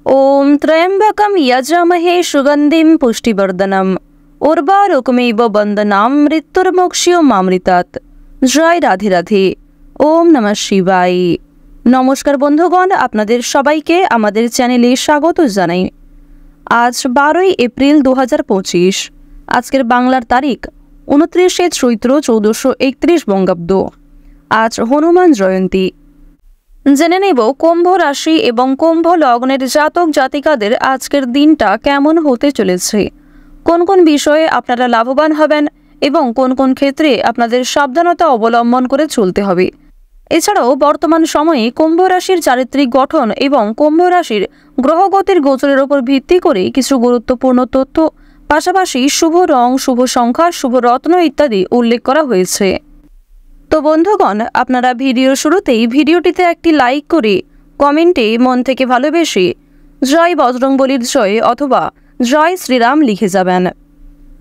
ओम त्र्यंबकम यजामहे सुगंधिम पुष्टिवर्धनम उर्वारुकमेव बंदनाम मृत्युर्मोक्षयमामृतात्। জয় রাধে রাধে। ওম নমঃ শিবায়। নমস্কার বন্ধুগণ, আপনাদের সবাইকে আমাদের চ্যানেলে স্বাগত জানাই। আজ 12ই এপ্রিল 2025। আজকের বাংলার তারিখ 29শে চৈত্র 1431 বঙ্গাব্দ। আজ হনুমান জয়ন্তী। জেনে নেব কুম্ভ রাশি এবং কুম্ভ লগ্নের জাতক জাতিকাদের আজকের দিনটা কেমন হতে চলেছে, কোন কোন বিষয়ে আপনারা লাভবান হবেন এবং কোন কোন ক্ষেত্রে আপনাদের সাবধানতা অবলম্বন করে চলতে হবে। এছাড়াও বর্তমান সময়ে কুম্ভ রাশির চারিত্রিক গঠন এবং কুম্ভ রাশির গ্রহগতির গোচরের উপর ভিত্তি করে কিছু গুরুত্বপূর্ণ তথ্য, পাশাপাশি শুভ রং, শুভ সংখ্যা, শুভ রত্ন ইত্যাদি উল্লেখ করা হয়েছে। তো বন্ধুগণ, আপনারা ভিডিওর শুরুতেই ভিডিওটিতে একটি লাইক করে কমেন্টে মন থেকে ভালোবেসে জয় বজরংবলীর জয় অথবা জয় শ্রীরাম লিখে যাবেন।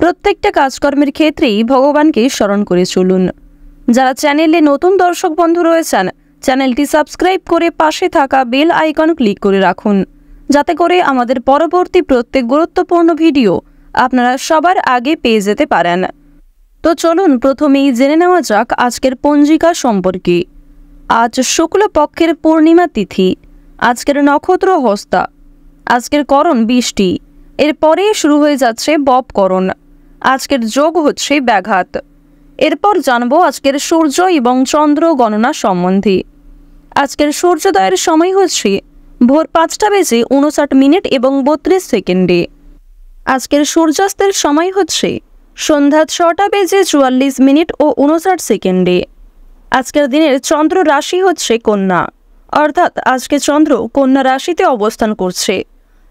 প্রত্যেকটা কাজকর্মের ক্ষেত্রেই ভগবানকে স্মরণ করে চলুন। যারা চ্যানেলে নতুন দর্শক বন্ধু রয়েছেন, চ্যানেলটি সাবস্ক্রাইব করে পাশে থাকা বেল আইকন ক্লিক করে রাখুন, যাতে করে আমাদের পরবর্তী প্রত্যেক গুরুত্বপূর্ণ ভিডিও আপনারা সবার আগে পেয়ে যেতে পারেন। তো চলুন প্রথমেই জেনে নেওয়া যাক আজকের পঞ্জিকা সম্পর্কে। আজ শুক্লপক্ষের পূর্ণিমা তিথি, আজকের নক্ষত্র হস্তা, আজকের করণ বৃষ্টি, এরপরে শুরু হয়ে যাচ্ছে বপকরণ, আজকের যোগ হচ্ছে ব্যাঘাত। এরপর জানবো আজকের সূর্য এবং চন্দ্র গণনা সম্বন্ধে। আজকের সূর্যোদয়ের সময় হচ্ছে ভোর 5:59 এবং 32 সেকেন্ডে। আজকের সূর্যাস্তের সময় হচ্ছে সন্ধ্যা 6:44 ও 59 সেকেন্ডে। আজকের দিনের চন্দ্র রাশি হচ্ছে কন্যা, অর্থাৎ আজকে চন্দ্র কন্যা রাশিতে অবস্থান করছে।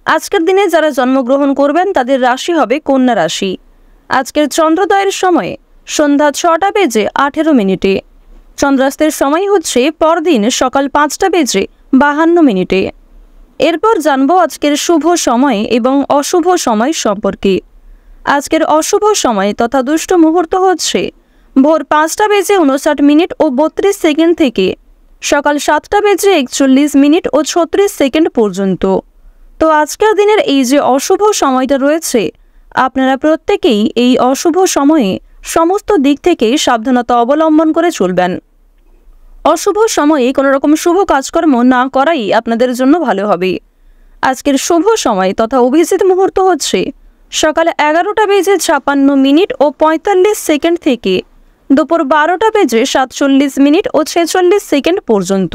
আজকের দিনে যারা জন্মগ্রহণ করবেন তাদের রাশি হবে কন্যা রাশি। আজকের চন্দ্রোদয়ের সময়ে সন্ধ্যা 6:18। চন্দ্রাস্তের সময় হচ্ছে পরদিন সকাল 5:52। এরপর জানবো আজকের শুভ সময় এবং অশুভ সময় সম্পর্কে। আজকের অশুভ সময় তথা দুষ্ট মুহূর্ত হচ্ছে ভোর 5:59 ও 32 সেকেন্ড থেকে সকাল 7:41 ও 36 সেকেন্ড পর্যন্ত। তো আজকের দিনের এই যে অশুভ সময়টা রয়েছে, আপনারা প্রত্যেকেই এই অশুভ সময়ে সমস্ত দিক থেকে সাবধানতা অবলম্বন করে চলবেন। অশুভ সময়ে কোনো রকম শুভ কাজকর্ম না করাই আপনাদের জন্য ভালো হবে। আজকের শুভ সময় তথা অভিজিৎ মুহূর্ত হচ্ছে সকাল 11:56 ও 45 সেকেন্ড থেকে দুপুর 12:47 ও 46 সেকেন্ড পর্যন্ত।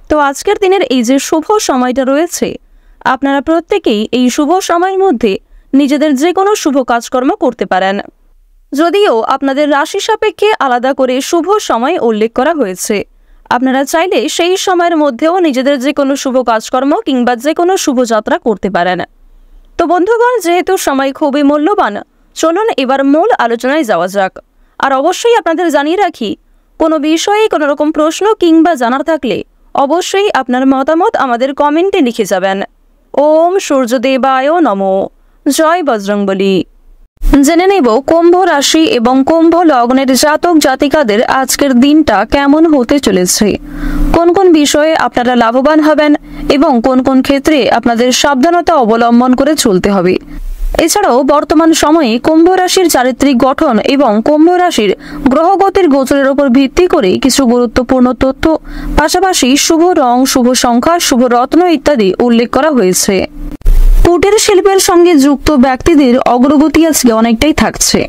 তো আজকের দিনের এই যে শুভ সময়টা রয়েছে, আপনারা প্রত্যেকেই এই শুভ সময়ের মধ্যে নিজেদের যে কোনো শুভ কাজকর্ম করতে পারেন। যদিও আপনাদের রাশি সাপেক্ষে আলাদা করে শুভ সময় উল্লেখ করা হয়েছে, আপনারা চাইলে সেই সময়ের মধ্যেও নিজেদের যে কোনো শুভ কাজকর্ম কিংবা যে কোনো শুভযাত্রা করতে পারেন। তো বন্ধুগণ, যেহেতু সময় খুবই মূল্যবান, চলুন এবার মূল আলোচনায় যাওয়া যাক। আর অবশ্যই আপনাদের জানিয়ে রাখি, কোনো বিষয়ে কোনো রকম প্রশ্ন কিংবা জানার থাকলে অবশ্যই আপনার মতামত আমাদের কমেন্টে লিখে যাবেন। ওম সূর্যদেবায় নমঃ। জয় বজরংবলী। জেনে নেব কুম্ভ রাশি এবং কুম্ভ লগ্নের জাতক জাতিকাদের আজকের দিনটা কেমন হতে চলেছে, কোন কোন বিষয়ে আপনারা লাভবান হবেন এবং কোন কোন ক্ষেত্রে আপনাদের সাবধানতা অবলম্বন করে চলতে হবে। এছাড়াও বর্তমান সময়ে কুম্ভ রাশির চারিত্রিক গঠন এবং কুম্ভ রাশির গ্রহগতির গোচরের উপর ভিত্তি করে কিছু গুরুত্বপূর্ণ তথ্য, পাশাপাশি শুভ রং, শুভ সংখ্যা, শুভ রত্ন ইত্যাদি উল্লেখ করা হয়েছে। কুটির শিল্পের সঙ্গে যুক্ত ব্যক্তিদের অগ্রগতি আজকে অনেকটাই থাকছে।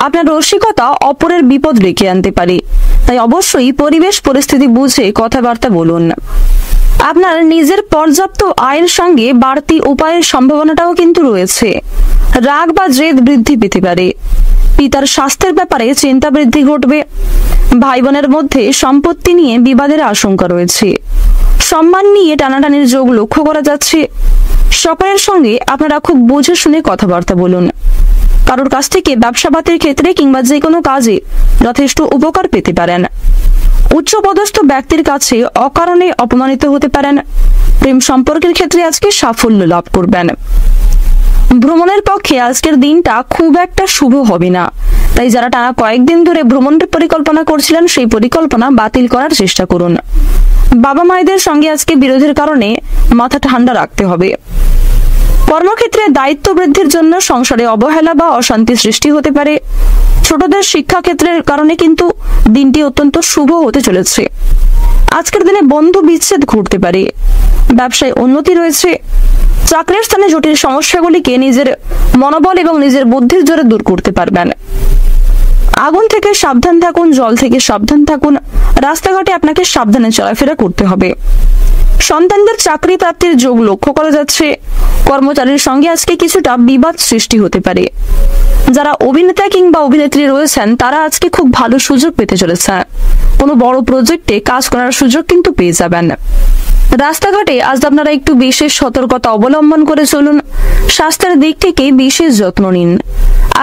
আপনার রসিকতা অপরের বিপদ ডেকে আনতে পারে, তাই অবশ্যই পরিবেশ পরিস্থিতি বুঝে কথাবার্তা বলুন। আপনার নিজের পর্যাপ্ত আয়ের সঙ্গে বাড়তি উপায়ের সম্ভাবনাটাও কিন্তু রয়েছে। রাগ বা জেদ বৃদ্ধি পেতে পারে। পিতার স্বাস্থ্যের ব্যাপারে চিন্তা বৃদ্ধি ঘটবে। ভাই বোনের মধ্যে সম্পত্তি নিয়ে বিবাদের আশঙ্কা রয়েছে। সম্মান নিয়ে টানাটানির যোগ লক্ষ্য করা যাচ্ছে। সকলের সঙ্গে আপনারা খুব বুঝে শুনে কথাবার্তা বলুন। কারোর কাছ থেকে ব্যবসাপাতির ক্ষেত্রে কিংবা যে কোনো কাজে যথেষ্ট উপকার পেতে পারেন। উচ্চপদস্থ ব্যক্তির কাছে অকারণে অপমানিত হতে পারেন। প্রেম সম্পর্কের ক্ষেত্রে আজকে সাফল্য লাভ করবেন। ভ্রমণের পক্ষে আজকের দিনটা খুব একটা শুভ হবে না, তাই যারা টানা কয়েকদিন ধরে ভ্রমণের পরিকল্পনা করছিলেন সেই পরিকল্পনা বাতিল করার চেষ্টা করুন। বাবা মায়েদের সঙ্গে আজকে বিরোধের কারণে মাথা ঠান্ডা রাখতে হবে। কর্মক্ষেত্রে দায়িত্ব বৃদ্ধির জন্য সংসারে অবহেলা বা অশান্তি সৃষ্টি হতে পারে। ছোটদের শিক্ষা ক্ষেত্রের কারণে কিন্তু দিনটি অত্যন্ত শুভ হতে চলেছে। আজকের দিনে বন্ধু বিচ্ছেদ ঘটতে পারে। ব্যবসায় উন্নতি রয়েছে। চাকরির স্থানে জটিল সমস্যাগুলিকে নিজের মনোবল এবং নিজের বুদ্ধির জোরে দূর করতে পারবেন। আগুন থেকে সাবধান থাকুন, জল থেকে সাবধান থাকুন। রাস্তাঘাটে আপনাকে সাবধানে চলাফেরা করতে হবে। সন্তানদের চাকরি প্রাপ্তির যোগ লক্ষ্য করা যাচ্ছে। কর্মচারীর সঙ্গে আজকে কিছুটা বিবাদ সৃষ্টি হতে পারে। যারা অভিনেতা কিংবা অভিনেত্রী রয়েছেন তারা আজকে খুব ভালো সুযোগ পেতে চলেছে। কোনো বড় প্রজেক্টে কাজ করার সুযোগ কিন্তু পেয়ে যাবেন। রাস্তাঘাটে আজ আপনারা একটু বিশেষ সতর্কতা অবলম্বন করে চলুন। স্বাস্থ্যের দিক থেকে বিশেষ যত্ন নিন।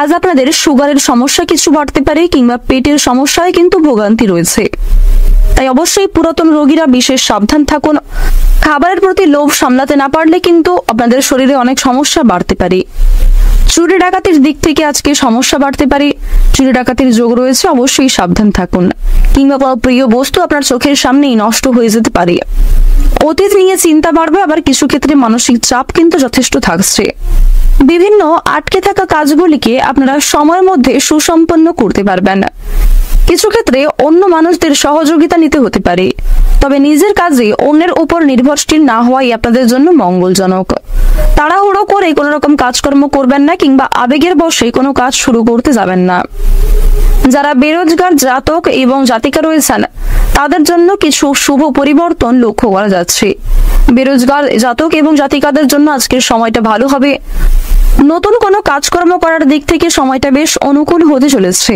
আজ আপনাদের সুগারের সমস্যা কিছু বাড়তে পারে কিংবা পেটের সমস্যায় কিন্তু ভোগান্তি রয়েছে। তাই অবশ্যই পুরাতন রোগীরা বিশেষ সাবধান থাকুন। খাবারের প্রতি লোভ সামলাতে না পারলে কিন্তু আপনাদের শরীরে অনেক সমস্যা বাড়তে পারে। চুরি ডাকাতির দিক থেকে আজকে সমস্যা বাড়তে পারে। চুরি ডাকাতির যোগ রয়েছে, অবশ্যই সাবধান থাকুন। কিংবা প্রিয় বস্তু আপনার চোখের সামনেই নষ্ট হয়ে যেতে পারে। অতীত নিয়ে চিন্তা বাড়বে, আবার কিছু ক্ষেত্রে মানসিক চাপ কিন্তু যথেষ্ট থাকছে। বিভিন্ন আটকে থাকা কাজগুলিকে আপনারা সময়ের মধ্যে সুসম্পন্ন করতে পারবেন। কিছু ক্ষেত্রে অন্য মানুষদের সহযোগিতা নিতে হতে পারে, তবে নিজের কাজে অন্যের উপর নির্ভরশীল না হওয়াই আপনাদের জন্য মঙ্গলজনক। তাড়াহুড়ো করে কোনো রকম কাজকর্ম করবেন না কিংবা আবেগের বশে কোনো কাজ শুরু করতে যাবেন না। যারা বেরোজগার জাতক এবং জাতিকা রয়েছেন তাদের জন্য কিছু শুভ পরিবর্তন লক্ষ্য করা যাচ্ছে। বেরোজগার জাতক এবং জাতিকাদের জন্য আজকের সময়টা ভালো হবে। নতুন কোনো কাজকর্ম করার দিক থেকে সময়টা বেশ অনুকূল হতে চলেছে।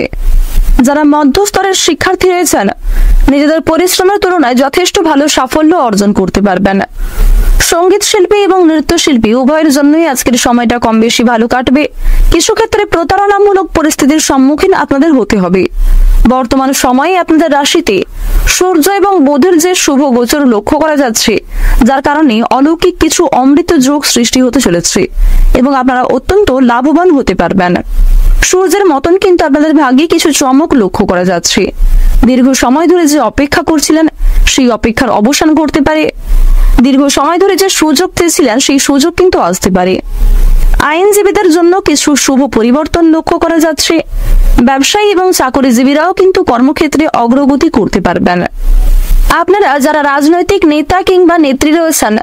যারা মধ্যস্তরের শিক্ষার্থী রয়েছেন নিজেদের পরিশ্রমের তুলনায় যথেষ্ট ভালো সাফল্য অর্জন করতে পারবেন। সঙ্গীত শিল্পী এবং নৃত্যশিল্পী উভয়ের জন্যই আজকের সময়টা কম বেশি ভালো কাটবে। কিছু ক্ষেত্রে প্রতারণামূলক পরিস্থিতির সম্মুখীন আপনাদের হতে হবে। বর্তমান সময়ে আপনাদের রাশিতে সূর্য এবং বুধের যে শুভ গোচর লক্ষ্য করা যাচ্ছে, যার কারণে অলৌকিক কিছু অমৃত যোগ সৃষ্টি হতে চলেছে এবং আপনারা অত্যন্ত লাভবান হতে পারবেন। সূর্যের মতন কিন্তু আপনাদের ভাগ্যে কিছু চমক লক্ষ্য করা যাচ্ছে। দীর্ঘ সময় ধরে যে অপেক্ষা করছিলেন সেই অপেক্ষার অবসান ঘটতে পারে। দীর্ঘ সময় ধরে যে সুযোগ পেয়েছিলেন সেই সুযোগ কিন্তু আসতে পারে। আইনজীবীদের জন্য কিছু শুভ পরিবর্তন লক্ষ্য করা যাচ্ছে। ব্যবসায়ী এবং চাকরিজীবীরাও কিন্তু কর্মক্ষেত্রে অগ্রগতি করতে পারবেন। আপনারা যারা রাজনৈতিক নেতা কিংবা নেত্রী রয়েছেন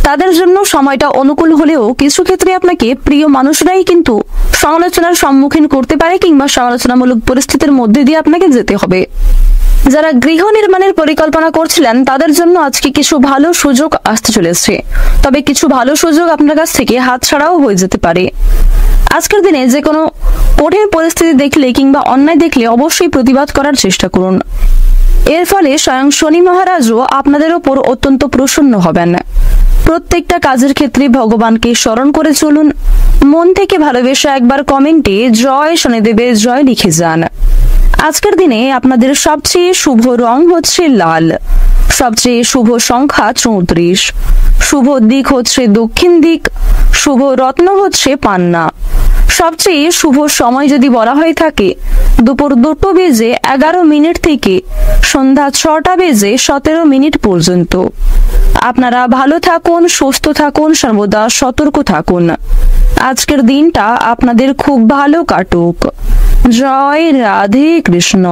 তাদের জন্য সময়টা অনুকূল হলেও কিছু ক্ষেত্রে আপনাকে প্রিয় মানুষরাই কিন্তু সমালোচনার সম্মুখীন করতে পারে কিংবা সমালোচনামূলক পরিস্থিতির মধ্যে দিয়ে আপনাকে যেতে হবে। যারা গৃহ নির্মাণের পরিকল্পনা করছিলেন তাদের জন্য আজকে কিছু ভালো সুযোগ আসতে চলেছে, তবে কিছু ভালো সুযোগ আপনার কাছ থেকে হাতছাড়াও হয়ে যেতে পারে। আজকের দিনে যে কোনো কঠিন পরিস্থিতি দেখলে কিংবা অন্যায় দেখলে অবশ্যই প্রতিবাদ করার চেষ্টা করুন। এর ফলে স্বয়ং শনি মহারাজও আপনাদের ওপর অত্যন্ত প্রসন্ন হবেন। প্রত্যেকটা কাজের ক্ষেত্রে ভগবানকে স্মরণ করে চলুন। মন থেকে ভালোবেসে একবার কমেন্টে জয় শনিদেবের জয় লিখে যান। আজকের দিনে আপনাদের সবচেয়ে শুভ রং হচ্ছে লাল। সবচেয়ে শুভ সংখ্যা 34। শুভ দিক হচ্ছে দক্ষিণ দিক। শুভ রত্ন হচ্ছে পান্না। সবচেয়ে শুভ সময় যদি বলা হয়ে থাকে দুপুর 2:11 থেকে সন্ধ্যা 6:17 পর্যন্ত। আপনারা ভালো থাকুন, সুস্থ থাকুন, সর্বদা সতর্ক থাকুন। আজকের দিনটা আপনাদের খুব ভালো কাটুক। জয় রাধে কৃষ্ণ।